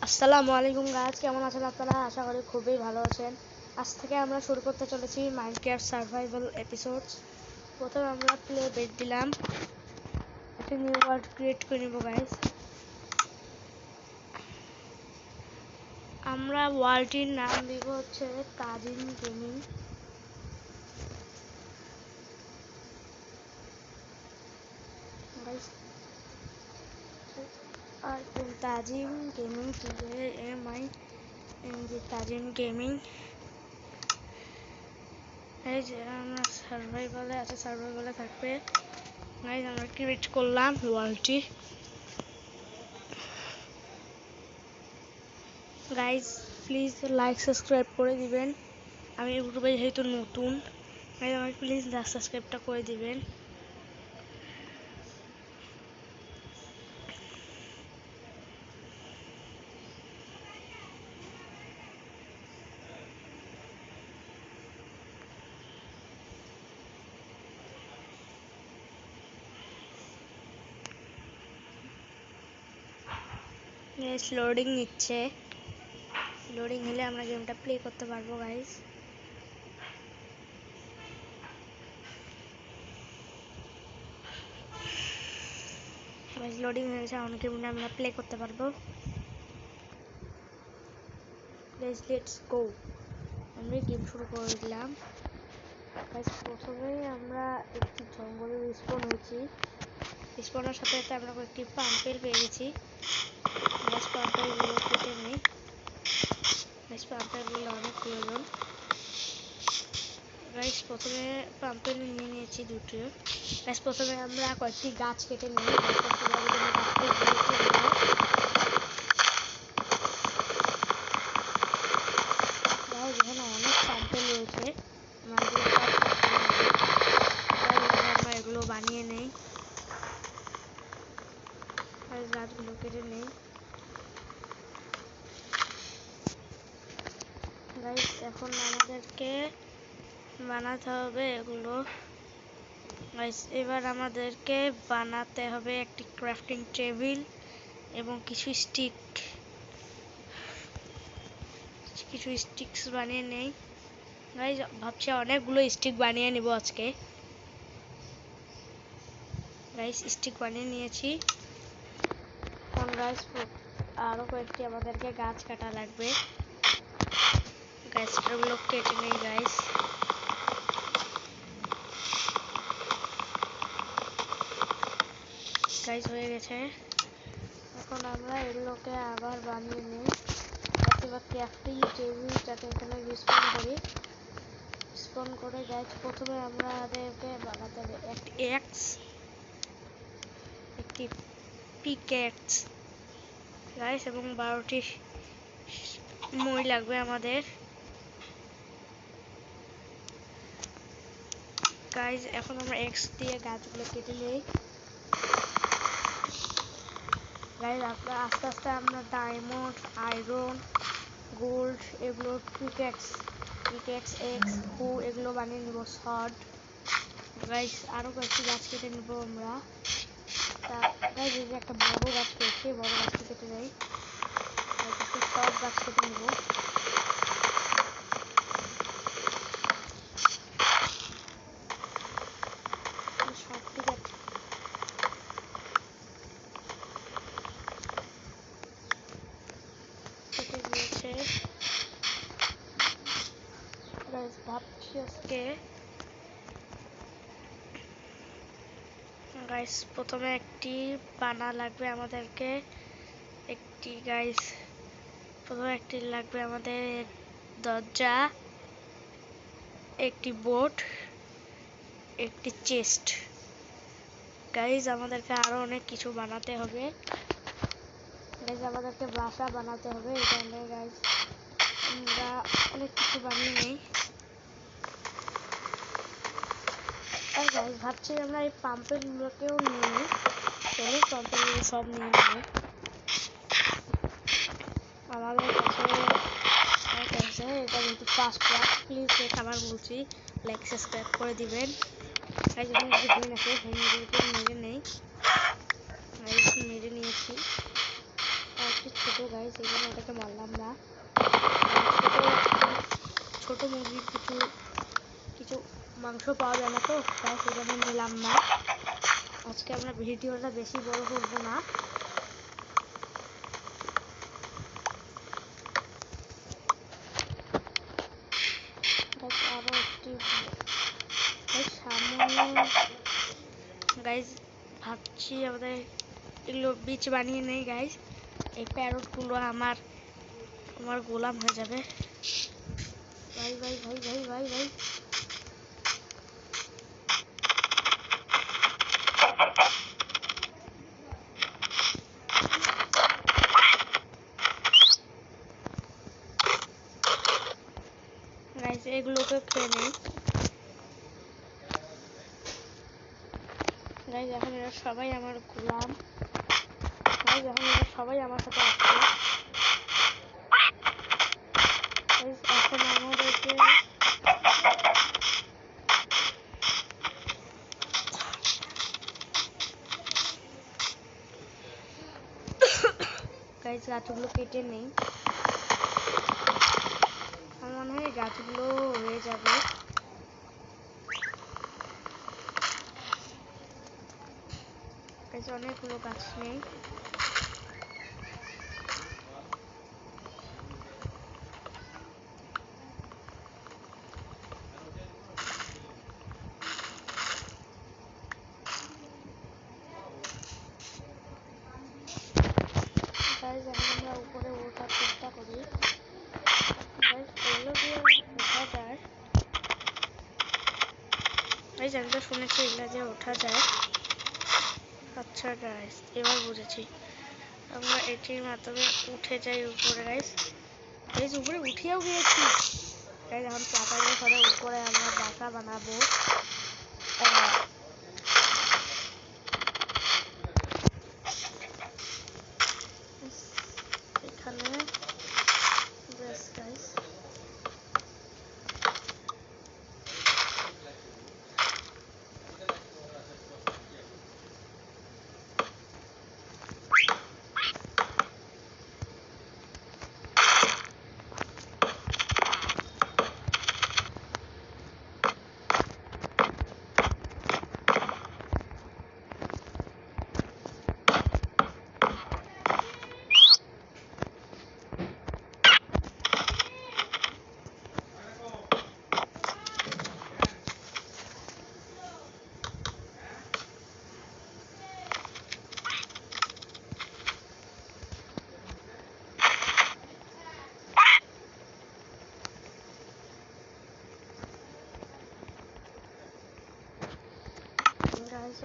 আসসালামু আলাইকুম গাইস, কেমন আছেন আপনারা? আশা করি খুবই ভালো আছেন। আজ থেকে আমরা শুরু করতে চলেছি মাইনক্রাফট সার্ভাইভাল এপিসোডস। প্রথমে আমরা প্লে বেট দিলাম, একটা নিউ ওয়ার্ল্ড ক্রিয়েট করে নেব গাইস। আমরা ওয়ার্ল্ডটির নাম দিব হচ্ছে তাজিম গেমিং। গাইস আর তাজিম গেমিং তাজিম গেমিং। এই যে আমরা সার্ভাইভালে আছে, সার্ভাইভালে থাকবে গাইস। আমরা ক্রিয়েট করলাম ওয়ার্ল্ডটি গাইস। প্লিজ লাইক সাবস্ক্রাইব করে দিবেন। আমি ইউটিউবে যেহেতু নতুন গাইস, আমাকে প্লিজ সাবস্ক্রাইবটা করে দিবেন। গাইস লোডিং নিচ্ছে, লোডিং হলে আমরা গেমটা প্লে করতে পারবো গাইস। গাইস লোডিং হয়ে গেছে, অনেক গেমটা আমরা প্লে করতে পারবো গাইস। লেটস গো, আমি গেম শুরু করে দিলাম গাইস। প্রথমেই আমরা একটি জঙ্গলে রিস্পন হয়েছি। রিস্পনের সাথে সাথে আমরা কয়েকটি পাম্পেল পেয়ে গেছি গাইস। পাম্পেলগুলো কেটে নেই গাইস, পাম্পেলগুলো অনেক প্রয়োজন গাইস। প্রথমে পাম্পেল নিয়ে নিয়েছি দুটো গাইস। প্রথমে আমরা কয়েকটি গাছ কেটে নিই। এখানে অনেক পাম্পেল রয়েছে, আমরা এগুলো বানিয়ে নেই গাছগুলো কেটে নেই গাইস। এখন আমাদেরকে বানাতে হবে এগুলো গাইস। এবার আমাদেরকে বানাতে হবে একটি ক্রাফটিং টেবিল এবং কিছু স্টিক্স বানিয়ে নেই গাইস। ভাবছি অনেকগুলো স্টিক বানিয়ে নিব আজকে গাইস। স্টিক বানিয়ে নিয়েছি। এখন গাইস আরো কয়েকটি আমাদেরকে গাছ কাটা লাগবে গাছগুলো কেটে নেই গাইস। গাইস হয়ে গেছে। এখন আমরা এগুলোকে আবার বানিয়ে নিই। এবার ক্রাফটিং টেবিলটাকে এখানে স্পন করে গাইস। প্রথমে আমাদেরকে বানাতে হবে একটি এক্স, একটি পিক্যাক্স গাইস, এবং 12টি মই লাগবে আমাদের গাইস। এখন আমরা এক্স দিয়ে গাছগুলো কেটে নেই গাইস। আস্তে আস্তে আমরা ডায়মন্ড, আয়রন, গোল্ড এগুলো পিক্যাক্স এক্স এগুলো বানিয়ে নিব শর্ট গাইস। আরো কয়েকটি গাছ কেটে নিব আমরা। গাইস এই যে একটা বড় গাছ পেয়েছি, বড় গাছটি কেটে নেই। সব গাছ কেটে নিব। সবটি গাছ কেটে দিয়েছে গাইস। ভাবছি আজকে গাইস প্রথমে একটি বানা লাগবে আমাদেরকে, একটি গাইস। প্রথমে একটি লাগবে আমাদের দরজা, একটি বোট, একটি চেস্ট গাইস। আমাদেরকে আরো অনেক কিছু বানাতে হবে গাইস। আমাদেরকে বাসা বানাতে হবে এখানে গাইস। আমরা অনেক কিছু বানিয়ে নেই আর গাইস ভাবছি আমরা এই পাম্পেল গুলোকেও নিয়ে নিই। চলো পাম্পেল গুলো সব নিয়ে নেব আমাদের কাছে। এটা কিন্তু ফার্স্ট ক্লাস, প্লিজ আমার বলছি লাইক সাবস্ক্রাইব করে দিবেন গাইস। এবং যে হেন আছে হেনগুলোকে মেরে নেই গাইস। মেরে নিয়েছি আর একটি বেশি ছোট গাইস, এই জন্য ওটাকে মারলাম না। ছোট মুরগির কিছু মাংস পাওয়া যায় না তো, তাই সেজন্য নিলাম না। আজকে আমরা ভিডিওটা বেশি বড় করব না। আরো একটি সামান্য গাইস ভাবছি আমাদের এগুলো বীজ বানিয়ে নেই গাইস। এই প্যারটগুলো আমার গোলাম হয়ে যাবে। ভাই ভাই ভাই ভাই ভাই ভাই গাইস এগুলোকে খেয়ে নেই গাইস। এখন এরা সবাই আমার গোলাম গাইস, এখন এরা সবাই আমার সাথে আসছে গাইস। এখন আমাদেরকে গাইস গাছগুলো কেটে নেই, আমার মনে হয় গাছগুলো হয়ে যাবে। গাইস অনেকগুলো গাছ নেই, গাইস এখন আমরা উপরে ওঠার চেষ্টা করি গাইস। এগুলো দিয়ে ওঠা যায় গাইস, আমি তো শুনেছি এগুলো দিয়ে ওঠা যায়। আচ্ছা গাইস এবার বুঝেছি, আমরা এটির মাধ্যমে উঠে যাই উপরে গাইস। গাইস উপরে উঠেও গিয়েছি গাইস। এখন পাতাগুলো করে উপরে আমরা বাসা বানাবো। এখানে বেশ গাইস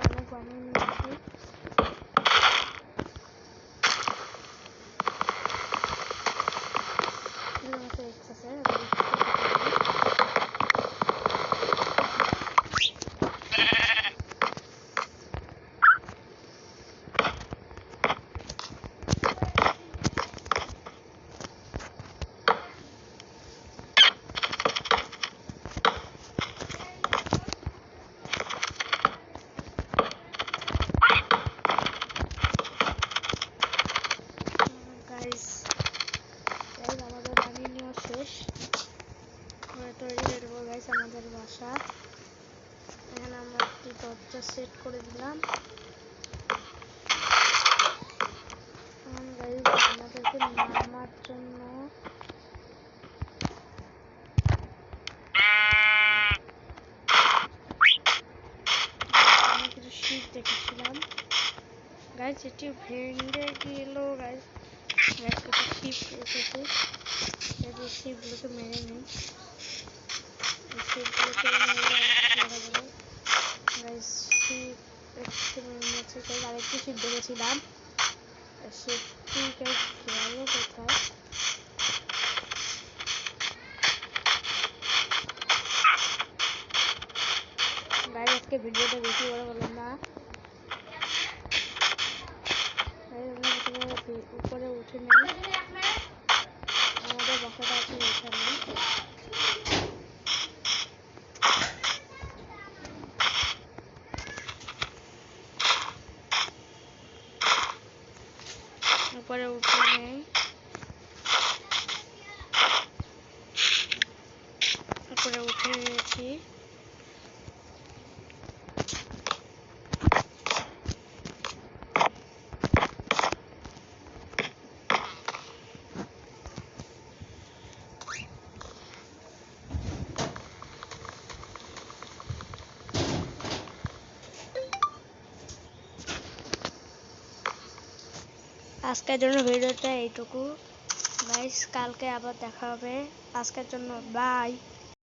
অনেক বানিয়ে নিয়েছি। আমাদের বানিয়ে নেওয়া শেষ, তৈরি হয়ে গেল গাইস আমাদের বাসা। এখানে আমরা একটি দরজা সেট করে দিলাম। গাইস আমাদেরকে নামার জন্য আমি কিছু শিপ দেখেছিলাম গাইস, এটি ভেঙে গেল গাইস। কিছু শিপ এসেছে, এই শিপগুলোকে মেরে নিই। শিপগুলোকে মেরে গাইস শিপ একটু মেরে নিয়েছে গাইস। আরেকটি শিপ দেখেছিলাম, শিপটি গাইস গেল কোথায়? গাইস আজকে ভিডিওটা বেশি বড় করলাম না। উপরে উঠে নেই, আমাদের বাসাটা আছে এখানে। উপরে উঠে নেই, নিচ্ছি। আজকের জন্য ভিডিওটা এইটুকু গাইস, কালকে আবার দেখা হবে। আজকের জন্য বাই।